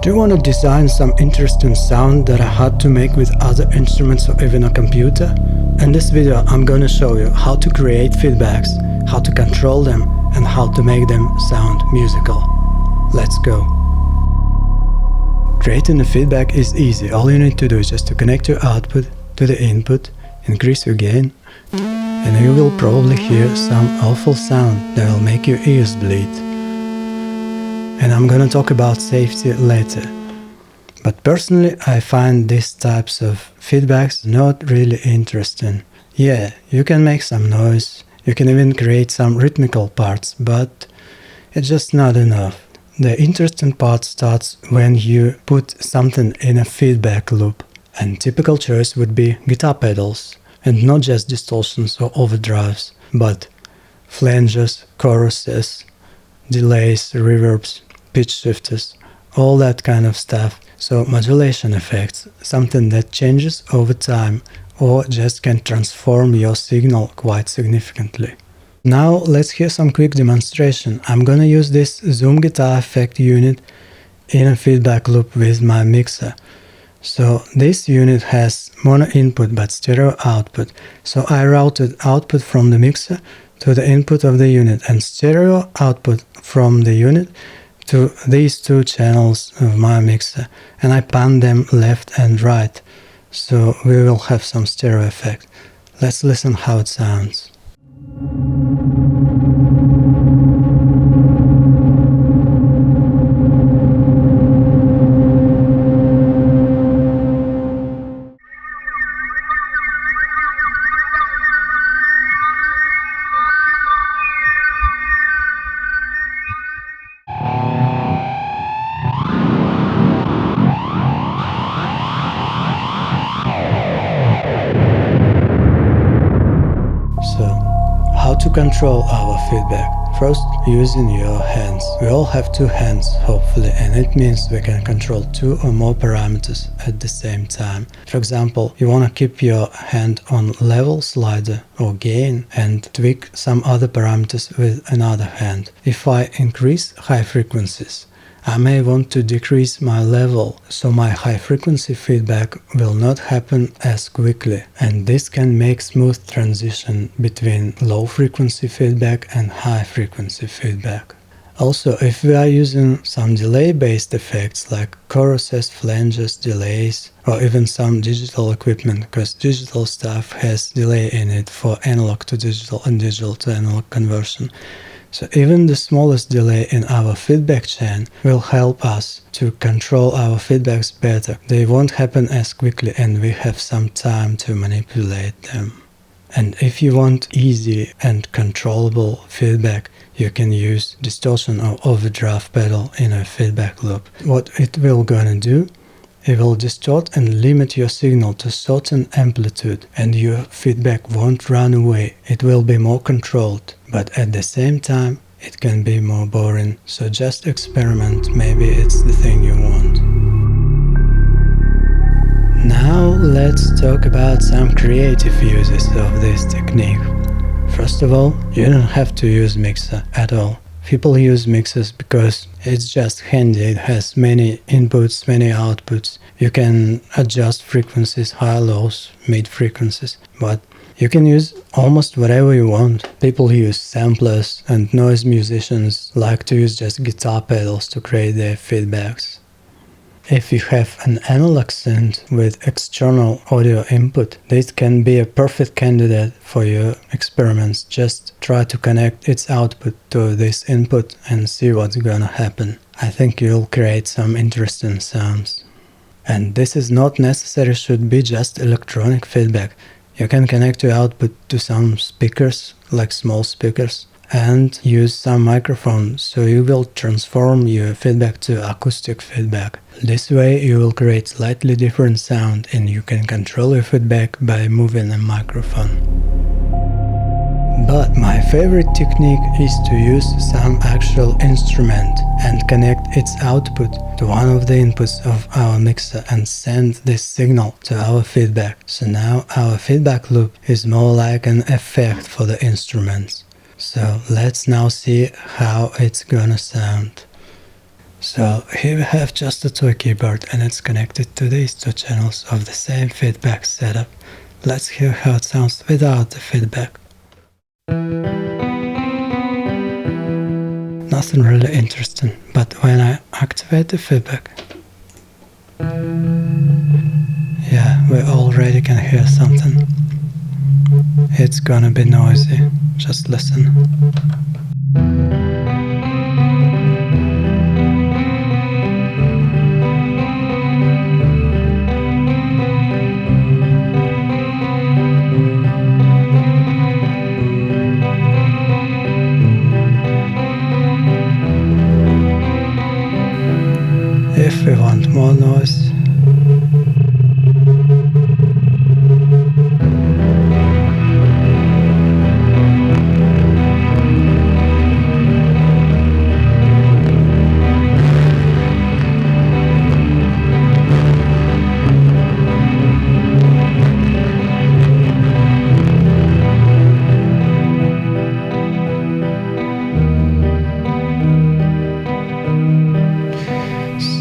Do you want to design some interesting sound that are hard to make with other instruments or even a computer? In this video I'm gonna show you how to create feedbacks, how to control them, and how to make them sound musical. Let's go! Creating a feedback is easy. All you need to do is just to connect your output to the input, increase your gain, and you will probably hear some awful sound that will make your ears bleed. And I'm gonna talk about safety later. But personally, I find these types of feedbacks not really interesting. Yeah, you can make some noise, you can even create some rhythmical parts, but it's just not enough. The interesting part starts when you put something in a feedback loop. And typical choice would be guitar pedals, and not just distortions or overdrives, but flanges, choruses, delays, reverbs, pitch shifters, all that kind of stuff. So modulation effects, something that changes over time or just can transform your signal quite significantly. Now let's hear some quick demonstration. I'm gonna use this Zoom guitar effect unit in a feedback loop with my mixer. So this unit has mono input but stereo output. So I routed output from the mixer to the input of the unit and stereo output from the unit to these two channels of my mixer, and I pan them left and right, so we will have some stereo effect. Let's listen how it sounds. How to control our feedback? First, using your hands. We all have two hands, hopefully, and it means we can control two or more parameters at the same time. For example, you want to keep your hand on level slider or gain and tweak some other parameters with another hand. If I increase high frequencies, I may want to decrease my level, so my high frequency feedback will not happen as quickly, and this can make smooth transition between low frequency feedback and high frequency feedback. Also, if we are using some delay based effects like choruses, flanges, delays, or even some digital equipment, because digital stuff has delay in it for analog to digital and digital to analog conversion. So even the smallest delay in our feedback chain will help us to control our feedbacks better. They won't happen as quickly and we have some time to manipulate them. And if you want easy and controllable feedback, you can use distortion or overdrive pedal in a feedback loop. What it will gonna do? It will distort and limit your signal to certain amplitude, and your feedback won't run away. It will be more controlled, but at the same time it can be more boring, so just experiment, maybe it's the thing you want. Now let's talk about some creative uses of this technique. First of all, you don't have to use mixer at all. People use mixers because it's just handy, it has many inputs, many outputs. You can adjust frequencies, high, lows, mid frequencies, but you can use almost whatever you want. People use samplers, and noise musicians like to use just guitar pedals to create their feedbacks. If you have an analog synth with external audio input, this can be a perfect candidate for your experiments. Just try to connect its output to this input and see what's gonna happen. I think you'll create some interesting sounds. And this is not necessary should be just electronic feedback. You can connect your output to some speakers, like small speakers, and use some microphone, so you will transform your feedback to acoustic feedback. This way you will create slightly different sound and you can control your feedback by moving a microphone. But my favorite technique is to use some actual instrument and connect its output to one of the inputs of our mixer and send this signal to our feedback. So now our feedback loop is more like an effect for the instruments. So let's now see how it's gonna sound. So here we have just a toy keyboard and it's connected to these two channels of the same feedback setup. Let's hear how it sounds without the feedback. Nothing really interesting, but when I activate the feedback, yeah, we already can hear something. It's gonna be noisy, just listen. If we want more noise,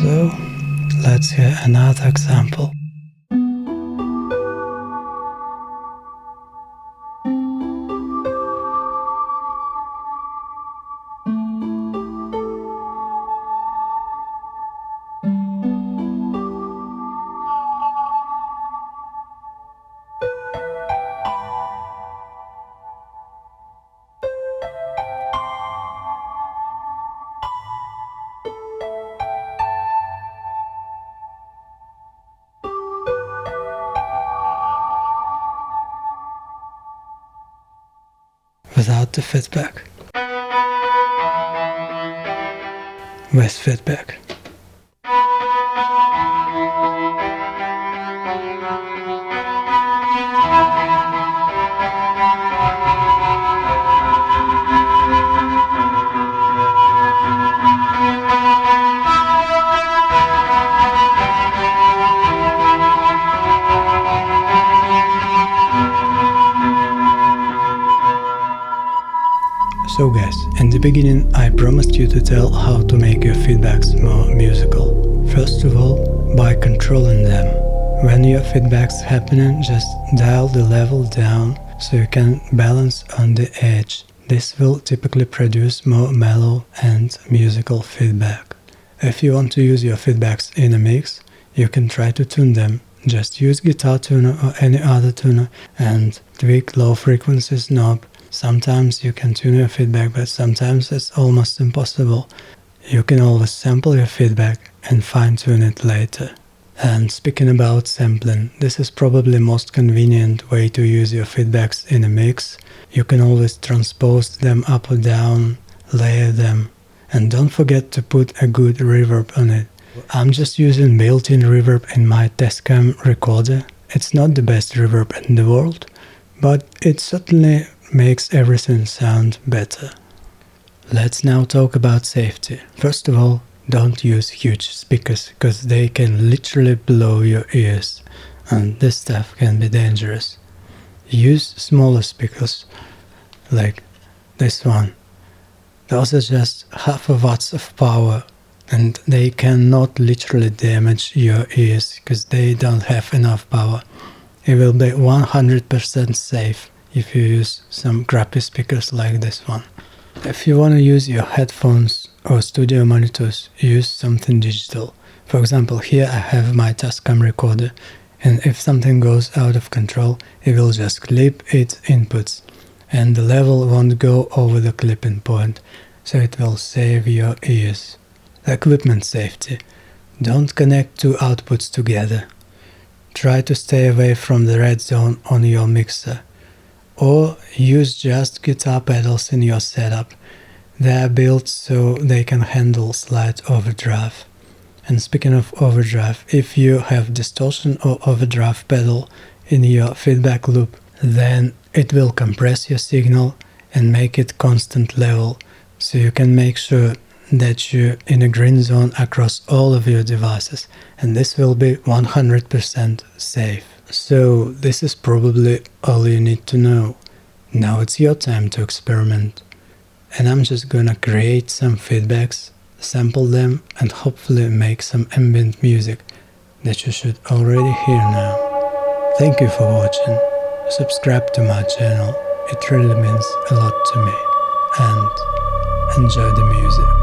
so let's hear another example. Without the feedback. With feedback. So guys, in the beginning I promised you to tell how to make your feedbacks more musical. First of all, by controlling them. When your feedback's happening, just dial the level down so you can balance on the edge. This will typically produce more mellow and musical feedback. If you want to use your feedbacks in a mix, you can try to tune them. Just use guitar tuner or any other tuner and tweak low frequencies knob. Sometimes you can tune your feedback, but sometimes it's almost impossible. You can always sample your feedback and fine-tune it later. And speaking about sampling, this is probably the most convenient way to use your feedbacks in a mix. You can always transpose them up or down, layer them, and don't forget to put a good reverb on it. I'm just using built-in reverb in my Tascam recorder. It's not the best reverb in the world, but it certainly makes everything sound better. Let's now talk about safety. First of all, don't use huge speakers, because they can literally blow your ears, and this stuff can be dangerous. Use smaller speakers, like this one. Those are just half a watts of power, and they cannot literally damage your ears, because they don't have enough power. It will be 100% safe if you use some crappy speakers like this one. If you want to use your headphones or studio monitors, use something digital. For example, here I have my Tascam recorder, and if something goes out of control, it will just clip its inputs, and the level won't go over the clipping point, so it will save your ears. Equipment safety. Don't connect two outputs together. Try to stay away from the red zone on your mixer. Or use just guitar pedals in your setup. They are built so they can handle slight overdrive. And speaking of overdrive, if you have distortion or overdrive pedal in your feedback loop, then it will compress your signal and make it constant level, so you can make sure that you're in a green zone across all of your devices, and this will be 100% safe. So this is probably all you need to know. Now it's your time to experiment. And I'm just gonna create some feedbacks sample them, and hopefully make some ambient music that you should already hear now. Thank you for watching. Subscribe to my channel, it really means a lot to me, and enjoy the music.